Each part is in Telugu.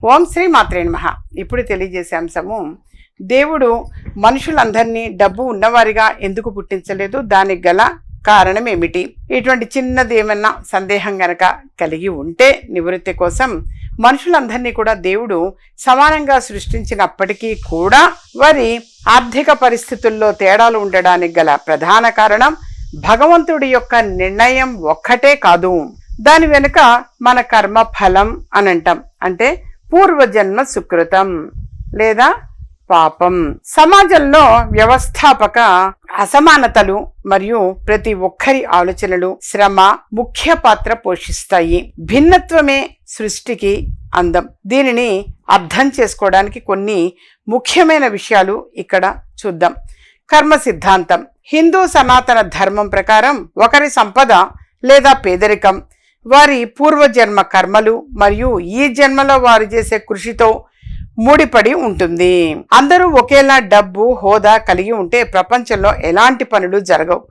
ఓం శ్రీ మాత్రే నమః. ఇప్పుడు తెలియజేసే అంశము, దేవుడు మనుషులందరినీ డబ్బు ఉన్నవారిగా ఎందుకు పుట్టించలేదు, దానికి గల కారణం ఏమిటి? ఇటువంటి చిన్నది ఏమన్నా సందేహం గనక కలిగి ఉంటే నివృత్తి కోసం మనుషులందరినీ కూడా దేవుడు సమానంగా సృష్టించినప్పటికీ కూడా వారి ఆర్థిక పరిస్థితుల్లో తేడాలు ఉండడానికి గల ప్రధాన కారణం భగవంతుడి యొక్క నిర్ణయం ఒక్కటే కాదు, దాని వెనుక మన కర్మ ఫలం అని అంటాం. అంటే పూర్వజన్మ సుకృతం లేదా పాపం. సమాజంలో వ్యవస్థాపక అసమానతలు మరియు ప్రతి ఒక్కరి ఆలోచనలు, శ్రమ ముఖ్య పాత్ర పోషిస్తాయి. భిన్నత్వమే సృష్టికి అందం. దీనిని అర్థం చేసుకోవడానికి కొన్ని ముఖ్యమైన విషయాలు ఇక్కడ చూద్దాం. కర్మ సిద్ధాంతం. హిందూ సనాతన ధర్మం ప్రకారం ఒకరి సంపద లేదా పేదరికం వారి పూర్వజన్మ కర్మలు మరియు ఈ జన్మలో వారు చేసే కృషితో ముడిపడి ఉంటుంది. అందరూ ఒకేలా డబ్బు హోదా కలిగి ఉంటే ప్రపంచంలో ఎలాంటి పనులు జరగవు.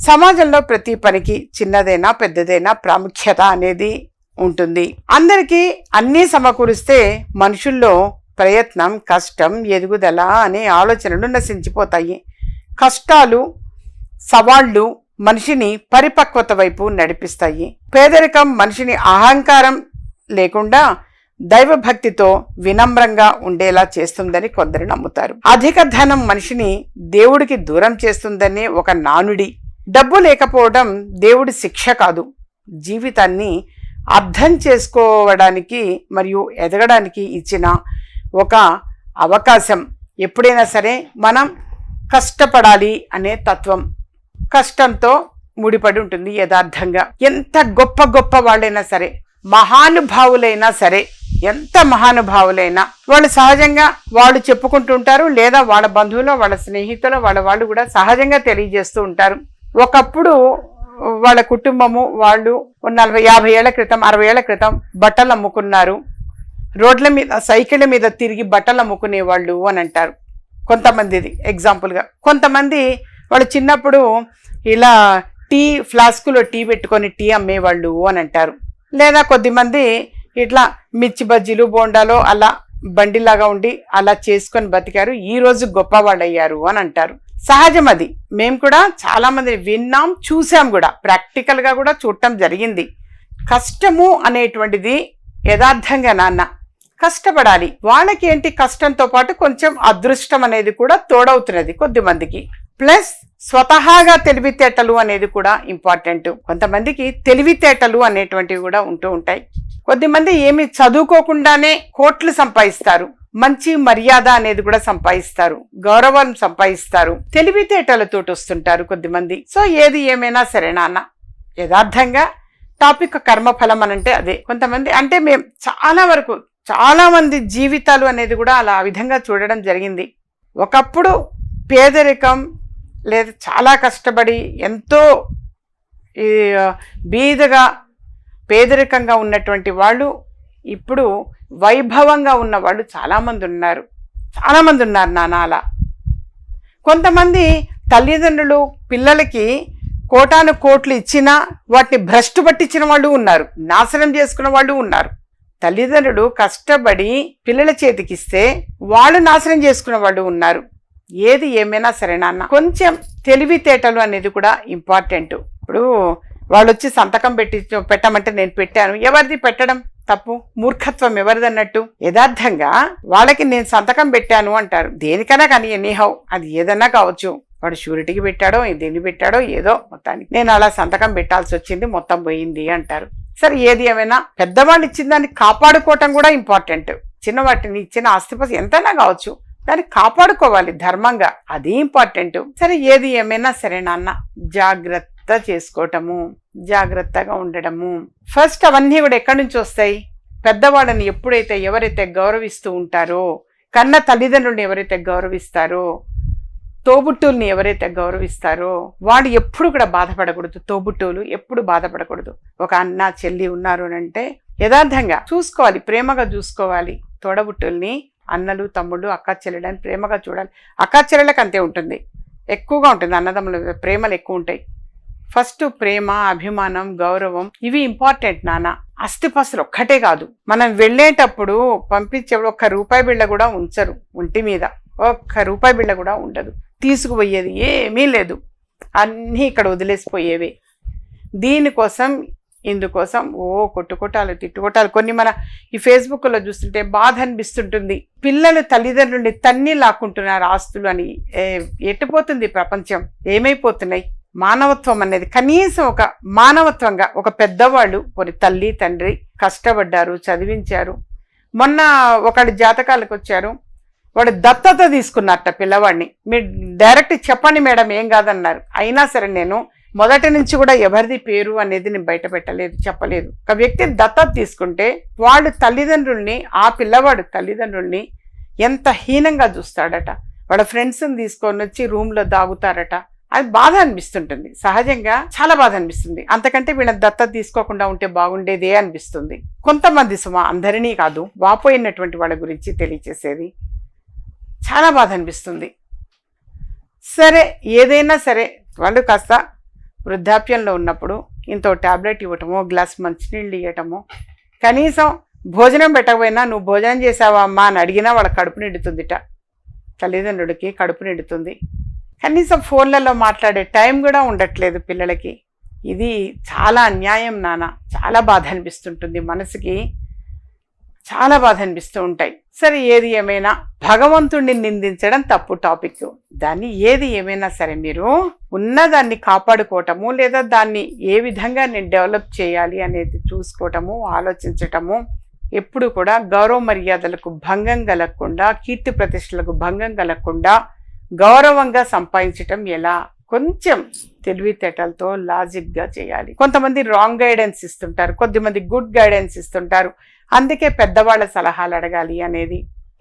సమాజంలో ప్రతి పనికి చిన్నదైనా పెద్దదైనా ప్రాముఖ్యత అనేది ఉంటుంది. అందరికీ అన్నీ సమకూరిస్తే మనుషుల్లో ప్రయత్నం, కష్టం, ఎదుగుదల అనే ఆలోచనలు నశించిపోతాయి. కష్టాలు, సవాళ్లు మనిషిని పరిపక్వత వైపు నడిపిస్తాయి. పేదరికం మనిషిని అహంకారం లేకుండా దైవభక్తితో వినమ్రంగా ఉండేలా చేస్తుందని కొందరు నమ్ముతారు. అధిక ధనం మనిషిని దేవుడికి దూరం చేస్తుందని ఒక నానుడి. డబ్బు లేకపోవడం దేవుడి శిక్ష కాదు, జీవితాన్ని అర్థం చేసుకోవడానికి మరియు ఎదగడానికి ఇచ్చిన ఒక అవకాశం. ఎప్పుడైనా సరే మనం కష్టపడాలి అనే తత్వం కష్టంతో ముడిపడి ఉంటుంది. యథార్థంగా ఎంత గొప్ప గొప్ప వాళ్ళైనా సరే, మహానుభావులైనా సరే, ఎంత మహానుభావులైనా వాళ్ళు సహజంగా వాళ్ళు చెప్పుకుంటుంటారు, లేదా వాళ్ళ బంధువులు, వాళ్ళ స్నేహితులు, వాళ్ళు కూడా సహజంగా తెలియజేస్తూ ఉంటారు. ఒకప్పుడు వాళ్ళ కుటుంబము వాళ్ళు 40-50 ఏళ్ల క్రితం, 60 ఏళ్ల క్రితం బట్టలు అమ్ముకున్నారు, రోడ్ల మీద సైకిళ్ళ మీద తిరిగి బట్టలు అమ్ముకునేవాళ్ళు అని అంటారు కొంతమందిది ఎగ్జాంపుల్గా. కొంతమంది వాళ్ళు చిన్నప్పుడు ఇలా టీ ఫ్లాస్కులో టీ పెట్టుకొని టీ అమ్మేవాళ్ళు అని అంటారు. లేదా కొద్దిమంది ఇట్లా మిర్చి బజ్జీలు, బోండాలో అలా బండిలాగా ఉండి అలా చేసుకొని బతికారు, ఈ రోజు గొప్ప వాళ్ళు అయ్యారు అని అంటారు. సహజం అది. మేము కూడా చాలా మంది విన్నాం, చూసాం కూడా, ప్రాక్టికల్గా కూడా చూడటం జరిగింది. కష్టము అనేటువంటిది యథార్థంగా నాన్న కష్టపడాలి. వాళ్ళకి ఏంటి, కష్టంతో పాటు కొంచెం అదృష్టం అనేది కూడా తోడవుతున్నది కొద్దిమందికి. ప్లస్ స్వతహాగా తెలివితేటలు అనేది కూడా ఇంపార్టెంట్. కొంతమందికి తెలివితేటలు అనేటువంటివి కూడా ఉంటూ ఉంటాయి. కొద్దిమంది ఏమి చదువుకోకుండానే కోట్లు సంపాదిస్తారు, మంచి మర్యాద అనేది కూడా సంపాదిస్తారు, గౌరవం సంపాదిస్తారు, తెలివితేటలతోటి వస్తుంటారు కొద్దిమంది. సో ఏది ఏమైనా సరే నాన్న, యథార్థంగా టాపిక్ కర్మఫలం అనంటే అదే. కొంతమంది అంటే మేము చాలా మంది జీవితాలు అనేది కూడా అలా ఆ విధంగా చూడడం జరిగింది. ఒకప్పుడు పేదరికం లేదా చాలా కష్టపడి ఎంతో బీదగా పేదరికంగా ఉన్నటువంటి వాళ్ళు ఇప్పుడు వైభవంగా ఉన్న వాళ్ళు చాలామంది ఉన్నారు నాన్న. అలా కొంతమంది తల్లిదండ్రులు పిల్లలకి కోటాను కోట్లు ఇచ్చినా వాటిని భ్రష్టు పట్టించిన వాళ్ళు ఉన్నారు, నాశనం చేసుకున్న వాళ్ళు ఉన్నారు. తల్లిదండ్రులు కష్టపడి పిల్లల చేతికిస్తే వాళ్ళు నాశనం చేసుకున్న వాళ్ళు ఉన్నారు. ఏది ఏమైనా సరే నాన్న, కొంచెం తెలివితేటలు అనేది కూడా ఇంపార్టెంట్. ఇప్పుడు వాళ్ళు వచ్చి సంతకం పెట్టమంటే నేను పెట్టాను, ఎవరిది పెట్టడం తప్పు, మూర్ఖత్వం ఎవరిది అన్నట్టు. యథార్థంగా వాళ్ళకి నేను సంతకం పెట్టాను అంటారు, దేనికైనా కానీ ఎనీహౌ అది ఏదన్నా కావచ్చు. వాడు షూరిటీకి పెట్టాడో దేన్ని పెట్టాడో ఏదో, మొత్తానికి నేను అలా సంతకం పెట్టాల్సి వచ్చింది, మొత్తం పోయింది అంటారు. సరే ఏది ఏమైనా పెద్దవాళ్ళు ఇచ్చిన దాన్ని కాపాడుకోవటం కూడా ఇంపార్టెంట్. చిన్నవాటిని ఇచ్చిన ఆస్తిపాస్తి ఎంతైనా కావచ్చు, దాన్ని కాపాడుకోవాలి ధర్మంగా, అది ఇంపార్టెంట్. సరే ఏది ఏమైనా సరే నాన్న, జాగ్రత్త చేసుకోవటము, జాగ్రత్తగా ఉండడము. ఫస్ట్ అవన్నీ కూడా ఎక్కడి నుంచి వస్తాయి? పెద్దవాళ్ళని ఎవరైతే గౌరవిస్తూ ఉంటారో, కన్న తల్లిదండ్రులను ఎవరైతే గౌరవిస్తారో, తోబుట్టువుల్ని ఎవరైతే గౌరవిస్తారో వాళ్ళు ఎప్పుడు కూడా బాధపడకూడదు. తోబుట్టువులు ఎప్పుడు బాధపడకూడదు. ఒక అన్న చెల్లి ఉన్నారు అంటే యథార్థంగా చూసుకోవాలి, ప్రేమగా చూసుకోవాలి. తోడబుట్టుల్ని అన్నలు, తమ్ముళ్ళు, అక్క చెల్లెలని ప్రేమగా చూడాలి. అక్క చెల్లెలకు అంతే ఉంటుంది, ఎక్కువగా ఉంటుంది. అన్నదమ్ముల ప్రేమలు ఎక్కువ ఉంటాయి. ఫస్ట్ ప్రేమ, అభిమానం, గౌరవం ఇవి ఇంపార్టెంట్ నాన్న. ఆస్తిపాస్తులు ఒక్కటే కాదు, మనం వెళ్ళేటప్పుడు పంపించేప్పుడు ఒక్క రూపాయి బిళ్ళ కూడా ఉంచరు ఒంటి మీద, ఒక్క రూపాయి బిళ్ళ కూడా ఉండదు, తీసుకుపోయేది ఏమీ లేదు, అన్నీ ఇక్కడ వదిలేసిపోయేవే. దీనికోసం ఇందుకోసం కొట్టుకోటాలు, తిట్టుకోటాలు. కొన్ని మన ఈ ఫేస్బుక్లో చూస్తుంటే బాధ అనిపిస్తుంటుంది. పిల్లలు తల్లిదండ్రుల్ని తన్ని లాక్కుంటున్నారు ఆస్తులు అని. ఎట్టుపోతుంది ప్రపంచం, ఏమైపోతున్నాయి? మానవత్వం అనేది కనీసం ఒక మానవత్వంగా ఒక పెద్దవాళ్ళు కొన్ని తల్లి తండ్రి కష్టపడ్డారు, చదివించారు. మొన్న ఒకళ్ళు జాతకాలకు వచ్చారు, వాడు దత్తత తీసుకున్నట్ట పిల్లవాడిని. మీరు డైరెక్ట్ చెప్పండి మేడం ఏం కాదన్నారు. అయినా సరే నేను మొదటి నుంచి కూడా ఎవరిది పేరు అనేది నేను బయట పెట్టలేదు, చెప్పలేదు. ఒక వ్యక్తి దత్తత తీసుకుంటే వాడు తల్లిదండ్రుల్ని, ఆ పిల్లవాడు తల్లిదండ్రుల్ని ఎంత హీనంగా చూస్తాడట. వాళ్ళ ఫ్రెండ్స్ని తీసుకొని వచ్చి రూమ్లో దాగుతారట. అది బాధ అనిపిస్తుంటుంది, సహజంగా చాలా బాధ అనిపిస్తుంది. అంతకంటే వీళ్ళ దత్తత తీసుకోకుండా ఉంటే బాగుండేదే అనిపిస్తుంది. కొంతమంది అందరినీ కాదు, వాపోయినటువంటి వాళ్ళ గురించి తెలియచేసేది. చాలా బాధ అనిపిస్తుంది. సరే ఏదైనా సరే వాళ్ళు కాస్త వృద్ధాప్యంలో ఉన్నప్పుడు ఇంతో ట్యాబ్లెట్ ఇవ్వటమో, గ్లాస్ మంచినీళ్ళు ఇవ్వటమో, కనీసం భోజనం పెట్టకపోయినా నువ్వు భోజనం చేసావా అమ్మా అని అడిగినా వాళ్ళ కడుపు నిండుతుందిట. తల్లిదండ్రులకి కడుపు నిండుతుంది. కనీసం ఫోన్లలో మాట్లాడే టైం కూడా ఉండట్లేదు పిల్లలకి. ఇది చాలా అన్యాయం నాన్న. చాలా బాధ అనిపిస్తుంటుంది మనసుకి, చాలా బాధ అనిపిస్తూ ఉంటాయి. సరే ఏది ఏమైనా భగవంతుడిని నిందించడం తప్పు టాపిక్. దాన్ని ఏది ఏమైనా సరే మీరు ఉన్నదాన్ని కాపాడుకోవటము, లేదా దాన్ని ఏ విధంగా నేను డెవలప్ చేయాలి అనేది చూసుకోవటము, ఆలోచించటము, ఎప్పుడు కూడా గౌరవ మర్యాదలకు భంగం కలగకుండా, కీర్తి ప్రతిష్టలకు భంగం కలగకుండా గౌరవంగా సంపాదించటం ఎలా, కొంచెం తెలివితేటలతో లాజిక్గా చేయాలి. కొంతమంది రాంగ్ గైడెన్స్ ఇస్తుంటారు, కొద్దిమంది గుడ్ గైడెన్స్ ఇస్తుంటారు. అందుకే పెద్దవాళ్ళ సలహాలు అడగాలి అనేది.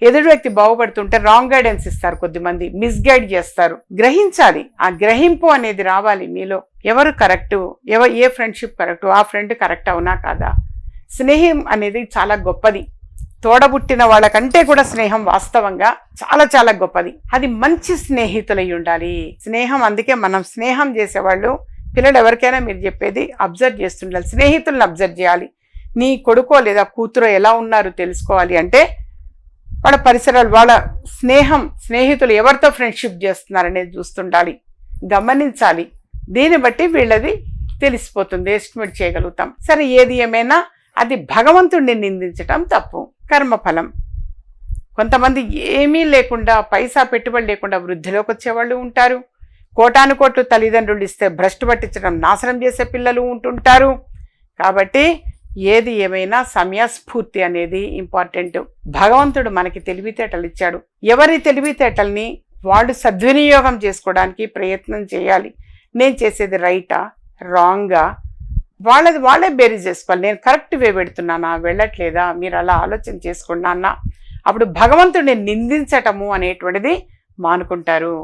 ఎదుటి వ్యక్తి బాగుపడుతుంటే రాంగ్ గైడెన్స్ ఇస్తారు, కొద్దిమంది మిస్గైడ్ చేస్తారు. గ్రహించాలి, ఆ గ్రహింపు అనేది రావాలి మీలో. ఎవరు కరెక్టు, ఏ ఫ్రెండ్షిప్ కరెక్టు, ఆ ఫ్రెండ్ కరెక్ట్ అవునా కాదా. స్నేహం అనేది చాలా గొప్పది. తోడబుట్టిన వాళ్ళకంటే కూడా స్నేహం వాస్తవంగా చాలా చాలా గొప్పది. అది మంచి స్నేహితులై ఉండాలి స్నేహం. అందుకే మనం స్నేహం చేసేవాళ్ళు పిల్లలు ఎవరికైనా మీరు చెప్పేది అబ్జర్వ్ చేస్తుండాలి. స్నేహితులను అబ్జర్వ్ చేయాలి. నీ కొడుకో లేదా కూతురో ఎలా ఉన్నారు తెలుసుకోవాలి అంటే వాళ్ళ పరిసరాలు, వాళ్ళ స్నేహితులు ఎవరితో ఫ్రెండ్షిప్ చేస్తున్నారనేది చూస్తుండాలి, గమనించాలి. దీన్ని బట్టి వీళ్ళది తెలిసిపోతుంది, ఎస్టిమేట్ చేయగలుగుతాం. సరే ఏది ఏమైనా అది భగవంతుడిని నిందించటం తప్పు. కర్మఫలం. కొంతమంది ఏమీ లేకుండా, పైసా పెట్టుబడి లేకుండా వృద్ధిలోకి వచ్చేవాళ్ళు ఉంటారు. కోటాను కోట్లు తల్లిదండ్రులు ఇస్తే భ్రష్టు పట్టించడం, నాశనం చేసే పిల్లలు ఉంటుంటారు. కాబట్టి ఏది ఏమైనా సమయస్ఫూర్తి అనేది ఇంపార్టెంట్. భగవంతుడు మనకి తెలివితేటలు ఇచ్చాడు. ఎవరి తెలివితేటల్ని వాళ్ళు సద్వినియోగం చేసుకోవడానికి ప్రయత్నం చేయాలి. నేను చేసేది రైటా రాంగా, వాళ్ళే బేరీజ్ చేసుకోవాలి. నేను కరెక్ట్ వే పెడుతున్నానా, వెళ్ళట్లేదా, మీరు అలా ఆలోచన చేసుకోండి నాన్న. అప్పుడు భగవంతుడిని నిందించటము అనేటువంటిది మానుకుంటారు.